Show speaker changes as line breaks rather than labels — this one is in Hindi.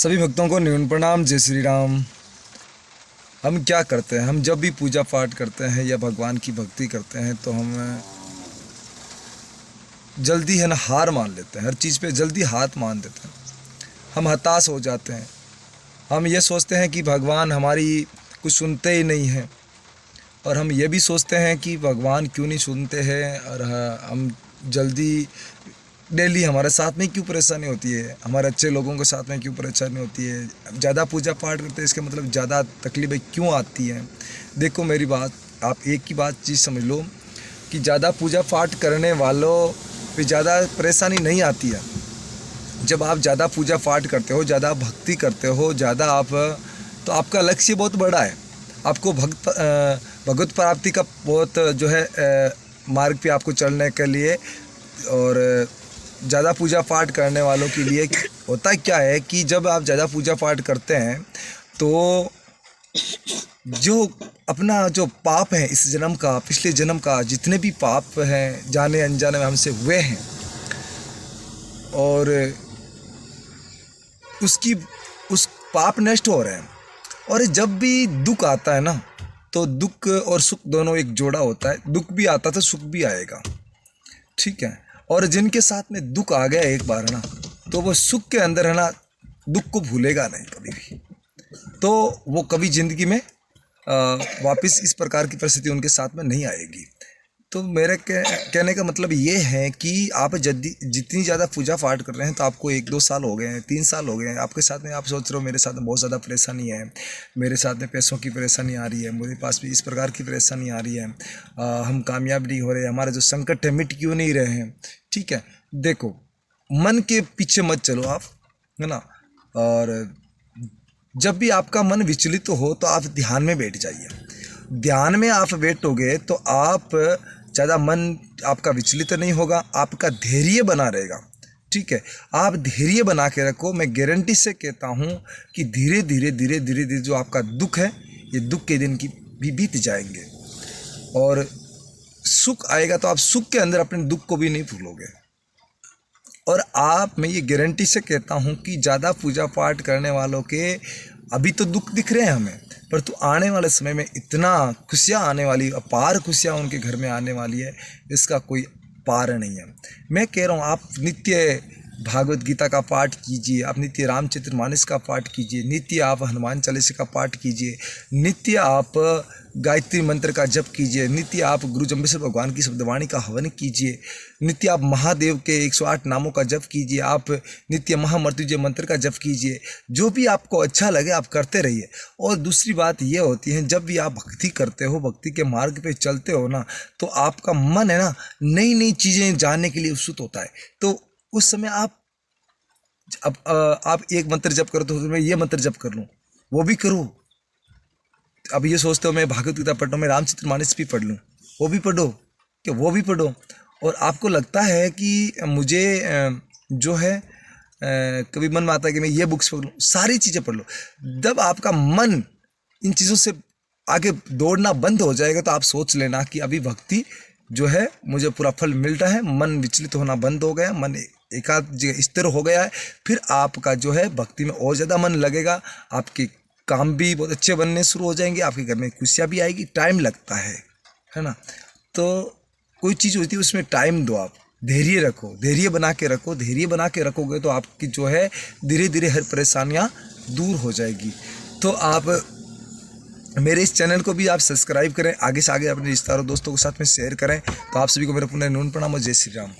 सभी भक्तों को न्यून प्रणाम। जय श्री राम। हम क्या करते हैं, हम जब भी पूजा पाठ करते हैं या भगवान की भक्ति करते हैं तो हम जल्दी है ना हार मान लेते हैं, हर चीज़ पे जल्दी हाथ मान देते हैं। हम हताश हो जाते हैं। हम ये सोचते हैं कि भगवान हमारी कुछ सुनते ही नहीं हैं, और हम ये भी सोचते हैं कि भगवान क्यों नहीं सुनते हैं, और हम जल्दी डेली हमारे साथ में क्यों परेशानी होती है, हमारे अच्छे लोगों के साथ में क्यों परेशानी होती है, ज़्यादा पूजा पाठ करते हैं इसके मतलब ज़्यादा तकलीफ़ें क्यों आती हैं। देखो मेरी बात, आप एक ही बात चीज़ समझ लो कि ज़्यादा पूजा पाठ करने वालों पे ज़्यादा परेशानी नहीं आती है। जब आप ज़्यादा पूजा पाठ करते हो, ज़्यादा भक्ति करते हो, ज़्यादा आप, तो आपका लक्ष्य बहुत बड़ा है। आपको भगवत प्राप्ति का बहुत जो है मार्ग पे आपको चलने के लिए, और ज़्यादा पूजा पाठ करने वालों के लिए होता क्या है कि जब आप ज़्यादा पूजा पाठ करते हैं तो जो अपना जो पाप है इस जन्म का, पिछले जन्म का, जितने भी पाप हैं जाने अनजाने में हमसे हुए हैं, और उस पाप नष्ट हो रहे हैं। और जब भी दुख आता है ना, तो दुख और सुख दोनों एक जोड़ा होता है। दुख भी आता तो सुख भी आएगा, ठीक है। और जिनके साथ में दुख आ गया एक बार ना, तो वो सुख के अंदर है ना दुख को भूलेगा नहीं कभी भी, तो वो कभी ज़िंदगी में वापस इस प्रकार की परिस्थिति उनके साथ में नहीं आएगी। तो मेरे कहने का मतलब ये है कि आप जितनी ज़्यादा पूजा पाठ कर रहे हैं, तो आपको 1-2 साल हो गए हैं, 3 साल हो गए हैं, आपके साथ में आप सोच रहे हो मेरे साथ में बहुत ज़्यादा परेशानी है, मेरे साथ में पैसों की परेशानी आ रही है, मेरे पास भी इस प्रकार की परेशानी आ रही है, हम कामयाब नहीं हो रहे, हमारे जो संकट है मिट क्यों नहीं रहे हैं, ठीक है। देखो, मन के पीछे मत चलो आप, है ना। और जब भी आपका मन विचलित हो तो आप ध्यान में बैठ जाइए। ध्यान में आप बैठोगे तो आप ज़्यादा मन आपका विचलित नहीं होगा, आपका धैर्य बना रहेगा, ठीक है। आप धैर्य बना के रखो। मैं गारंटी से कहता हूँ कि धीरे धीरे जो आपका दुख है, ये दुख के दिन की भी बीत जाएंगे, और सुख आएगा तो आप सुख के अंदर अपने दुख को भी नहीं भूलोगे। और मैं ये गारंटी से कहता हूँ कि ज़्यादा पूजा पाठ करने वालों के अभी तो दुख दिख रहे हैं हमें, परंतु आने वाले समय में इतना खुशियाँ आने वाली, अपार खुशियाँ उनके घर में आने वाली है, इसका कोई पार नहीं है। मैं कह रहा हूँ आप नित्य भागवत गीता का पाठ कीजिए, आप नित्य रामचरितमानस का पाठ कीजिए, नित्य आप हनुमान चालीसा का पाठ कीजिए, नित्य आप गायत्री मंत्र का जप कीजिए, नित्य आप गुरु जम्बेश्वर भगवान की शब्दवाणी का हवन कीजिए, नित्य आप महादेव के 108 नामों का जप कीजिए, आप नित्य महामृत्युंजय मंत्र का जप कीजिए। जो भी आपको अच्छा लगे आप करते रहिए। और दूसरी बात ये होती है, जब भी आप भक्ति करते हो, भक्ति के मार्ग पे चलते हो ना, तो आपका मन है ना नई नई चीज़ें जानने के लिए उत्सुक होता है। तो उस समय आप एक मंत्र जप करो तो मैं ये मंत्र जप कर लूँ, वो भी करो। अब ये सोचते हो मैं भागवत गीता पढ़ रहा हूँ, मैं रामचरितमानस भी पढ़ लूँ, वो भी पढ़ो, कि वो भी पढ़ो। और आपको लगता है कि मुझे जो है कभी मन में आता है कि मैं ये बुक्स पढ़ लूँ, सारी चीज़ें पढ़ लो। जब आपका मन इन चीज़ों से आगे दौड़ना बंद हो जाएगा तो आप सोच लेना कि अभी भक्ति जो है मुझे पूरा फल मिल रहा है, मन विचलित होना बंद हो गया, मन एकाध जगह स्थिर हो गया है। फिर आपका जो है भक्ति में और ज़्यादा मन लगेगा, आपके काम भी बहुत अच्छे बनने शुरू हो जाएंगे, आपके घर में खुशियाँ भी आएगी। टाइम लगता है ना। तो कोई चीज़ होती है उसमें टाइम दो, आप धैर्य रखो, धैर्य बना के रखो। धैर्य बना के रखोगे तो आपकी जो है धीरे धीरे हर परेशानियाँ दूर हो जाएगी। तो आप मेरे इस चैनल को भी आप सब्सक्राइब करें, आगे से आगे अपने रिश्तेदारों दोस्तों के साथ में शेयर करें। तो आप सभी को मेरा पुनः नमन प्रणाम और जय श्री राम।